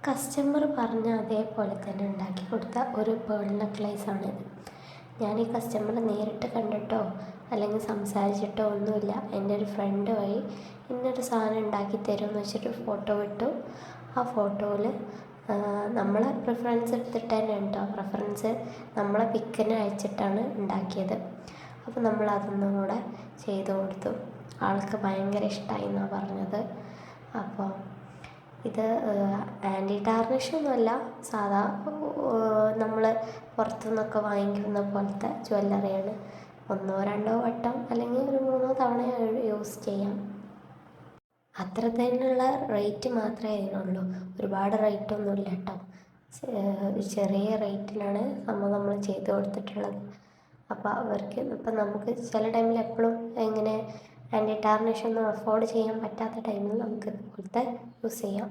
Customer പറഞ്ഞ അതേപോലെ തന്നെ ഉണ്ടാക്കി കൊടുത്ത ഒരു പേൾ നെക്ലേസാണിത്. ഞാൻ ഈ കസ്റ്റമറെ നേരിട്ട് കണ്ടിട്ടോ അല്ലെങ്കിൽ സംസാരിച്ചിട്ടോ ഒന്നുമില്ല. എൻ്റെ ഒരു ഫ്രണ്ട് വഴി ഇന്നൊരു സാധനം ഉണ്ടാക്കി തരുമെന്ന് വെച്ചിട്ട് ഫോട്ടോ വിട്ടു. ആ ഫോട്ടോയിൽ നമ്മളെ പ്രിഫറൻസ് എടുത്തിട്ട് തന്നെ കേട്ടോ, റെഫറൻസ് നമ്മളെ പിക്കിനെ അയച്ചിട്ടാണ് ഉണ്ടാക്കിയത്. അപ്പോൾ നമ്മൾ അതൊന്നും കൂടെ ചെയ്തു കൊടുത്തു. ആൾക്ക് ഭയങ്കര ഇഷ്ടമായി എന്നാണ് പറഞ്ഞത്. അപ്പോൾ ഇത് ആൻറ്റി ടാർണിഷൊന്നുമല്ല, സാധാ നമ്മൾ പുറത്തുനിന്നൊക്കെ വാങ്ങിക്കുന്ന പോലത്തെ ജ്വല്ലറിയാണ്. 1-2 വട്ടം അല്ലെങ്കിൽ ഒരു 3 തവണ യൂസ് ചെയ്യാം. അത്ര തന്നെയുള്ള റേറ്റ് മാത്രമേ അതിനുള്ളൂ. ഒരുപാട് റേറ്റൊന്നുമില്ല കേട്ടോ. ചെറിയ റേറ്റിലാണ് നമ്മൾ ചെയ്ത് കൊടുത്തിട്ടുള്ളത്. അപ്പോൾ അവർക്ക് ഇപ്പം നമുക്ക് ചില ടൈമിൽ എപ്പോഴും ഇങ്ങനെ ആൻറ്റി ടാർണിഷൊന്നും അഫോർഡ് ചെയ്യാൻ പറ്റാത്ത ടൈമിൽ നമുക്ക് ഇതുപോലത്തെ യൂസ് ചെയ്യാം.